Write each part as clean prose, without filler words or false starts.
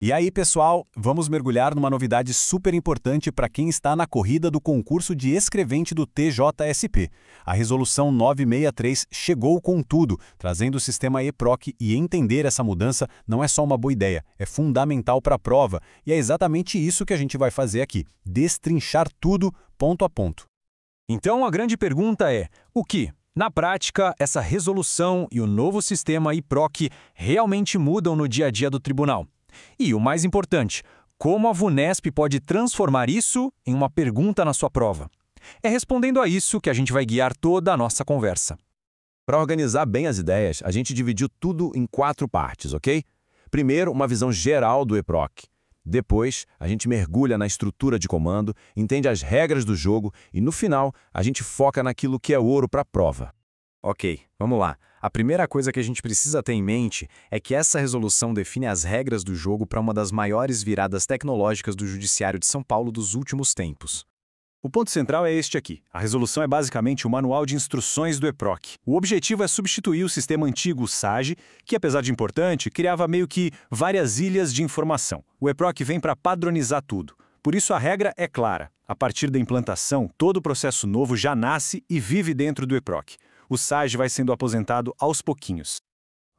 E aí, pessoal, vamos mergulhar numa novidade super importante para quem está na corrida do concurso de escrevente do TJSP. A Resolução 963 chegou com tudo, trazendo o sistema eProc, e entender essa mudança não é só uma boa ideia, é fundamental para a prova, e é exatamente isso que a gente vai fazer aqui, destrinchar tudo ponto a ponto. Então a grande pergunta é, o que, na prática, essa resolução e o novo sistema eProc realmente mudam no dia a dia do tribunal? E o mais importante, como a VUNESP pode transformar isso em uma pergunta na sua prova? É respondendo a isso que a gente vai guiar toda a nossa conversa. Para organizar bem as ideias, a gente dividiu tudo em 4 partes, ok? Primeiro, uma visão geral do eProc. Depois, a gente mergulha na estrutura de comando, entende as regras do jogo e, no final, a gente foca naquilo que é ouro para a prova. Ok, vamos lá. A primeira coisa que a gente precisa ter em mente é que essa resolução define as regras do jogo para uma das maiores viradas tecnológicas do Judiciário de São Paulo dos últimos tempos. O ponto central é este aqui. A resolução é basicamente o manual de instruções do eProc. O objetivo é substituir o sistema antigo, o SAGE, que, apesar de importante, criava meio que várias ilhas de informação. O eProc vem para padronizar tudo. Por isso a regra é clara. A partir da implantação, todo o processo novo já nasce e vive dentro do eProc. O SAGE vai sendo aposentado aos pouquinhos.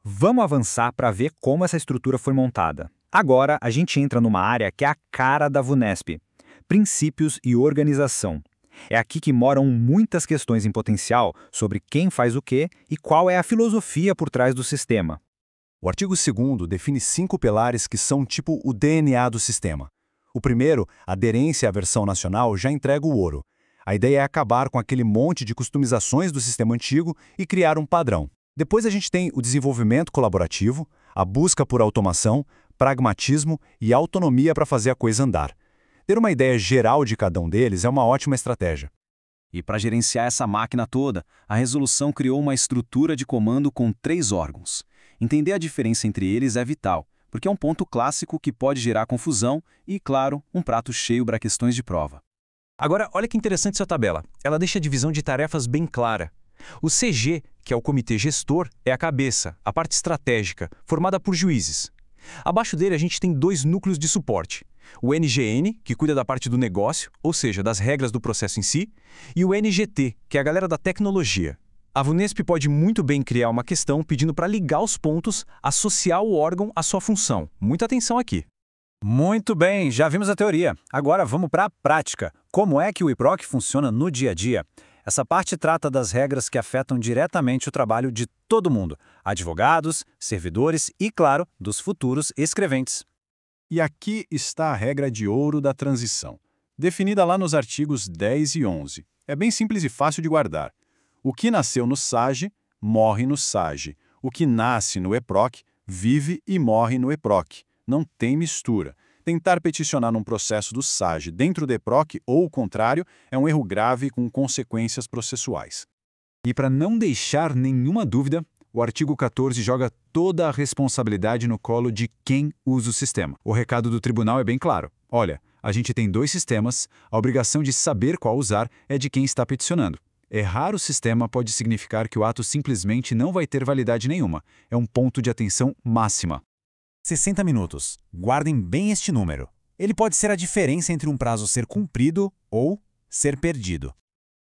Vamos avançar para ver como essa estrutura foi montada. Agora, a gente entra numa área que é a cara da VUNESP: princípios e organização. É aqui que moram muitas questões em potencial sobre quem faz o quê e qual é a filosofia por trás do sistema. O artigo 2º define 5 pilares que são tipo o DNA do sistema. O primeiro, aderência à versão nacional, já entrega o ouro. A ideia é acabar com aquele monte de customizações do sistema antigo e criar um padrão. Depois a gente tem o desenvolvimento colaborativo, a busca por automação, pragmatismo e autonomia para fazer a coisa andar. Ter uma ideia geral de cada um deles é uma ótima estratégia. E para gerenciar essa máquina toda, a resolução criou uma estrutura de comando com 3 órgãos. Entender a diferença entre eles é vital, porque é um ponto clássico que pode gerar confusão e, claro, um prato cheio para questões de prova. Agora, olha que interessante essa tabela. Ela deixa a divisão de tarefas bem clara. O CG, que é o comitê gestor, é a cabeça, a parte estratégica, formada por juízes. Abaixo dele a gente tem 2 núcleos de suporte. O NGN, que cuida da parte do negócio, ou seja, das regras do processo em si, e o NGT, que é a galera da tecnologia. A VUNESP pode muito bem criar uma questão pedindo para ligar os pontos, associar o órgão à sua função. Muita atenção aqui. Muito bem, já vimos a teoria. Agora vamos para a prática. Como é que o eProc funciona no dia a dia? Essa parte trata das regras que afetam diretamente o trabalho de todo mundo: advogados, servidores e, claro, dos futuros escreventes. E aqui está a regra de ouro da transição, definida lá nos artigos 10 e 11. É bem simples e fácil de guardar. O que nasceu no SAGE, morre no SAGE. O que nasce no eProc, vive e morre no eProc. Não tem mistura. Tentar peticionar num processo do SAGE dentro do eProc ou o contrário é um erro grave com consequências processuais. E para não deixar nenhuma dúvida, o artigo 14 joga toda a responsabilidade no colo de quem usa o sistema. O recado do tribunal é bem claro. Olha, a gente tem 2 sistemas, a obrigação de saber qual usar é de quem está peticionando. Errar o sistema pode significar que o ato simplesmente não vai ter validade nenhuma. É um ponto de atenção máxima. 60 minutos. Guardem bem este número. Ele pode ser a diferença entre um prazo ser cumprido ou ser perdido.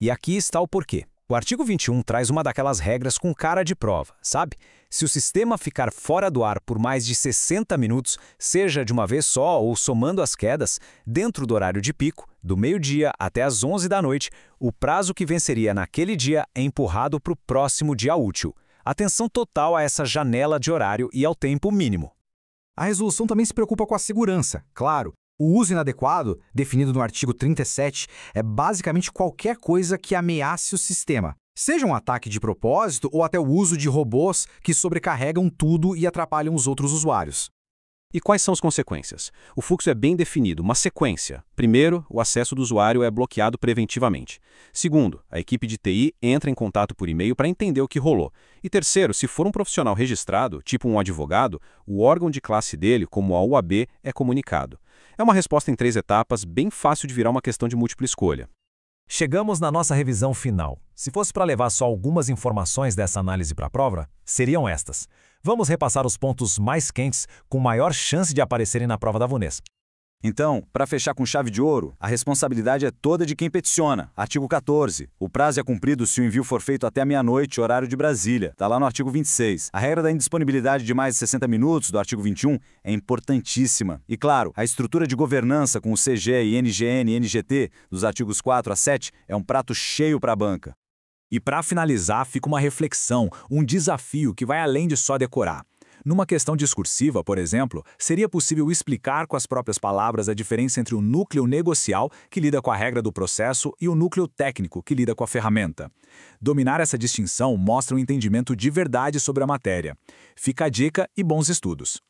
E aqui está o porquê. O artigo 21 traz uma daquelas regras com cara de prova, sabe? Se o sistema ficar fora do ar por mais de 60 minutos, seja de uma vez só ou somando as quedas, dentro do horário de pico, do meio-dia até às 11 da noite, o prazo que venceria naquele dia é empurrado para o próximo dia útil. Atenção total a essa janela de horário e ao tempo mínimo. A resolução também se preocupa com a segurança, claro. O uso inadequado, definido no artigo 37, é basicamente qualquer coisa que ameace o sistema. Seja um ataque de propósito ou até o uso de robôs que sobrecarregam tudo e atrapalham os outros usuários. E quais são as consequências? O fluxo é bem definido, uma sequência. Primeiro, o acesso do usuário é bloqueado preventivamente. Segundo, a equipe de TI entra em contato por e-mail para entender o que rolou. E terceiro, se for um profissional registrado, tipo um advogado, o órgão de classe dele, como a UAB, é comunicado. É uma resposta em 3 etapas, bem fácil de virar uma questão de múltipla escolha. Chegamos na nossa revisão final. Se fosse para levar só algumas informações dessa análise para a prova, seriam estas. Vamos repassar os pontos mais quentes com maior chance de aparecerem na prova da VUNESP. Então, para fechar com chave de ouro, a responsabilidade é toda de quem peticiona. Artigo 14. O prazo é cumprido se o envio for feito até meia-noite, horário de Brasília. Está lá no artigo 26. A regra da indisponibilidade de mais de 60 minutos, do artigo 21, é importantíssima. E claro, a estrutura de governança com o CG, INGN e NGT, dos artigos 4 a 7, é um prato cheio para a banca. E para finalizar, fica uma reflexão, um desafio que vai além de só decorar. Numa questão discursiva, por exemplo, seria possível explicar com as próprias palavras a diferença entre o núcleo negocial, que lida com a regra do processo, e o núcleo técnico, que lida com a ferramenta. Dominar essa distinção mostra um entendimento de verdade sobre a matéria. Fica a dica e bons estudos!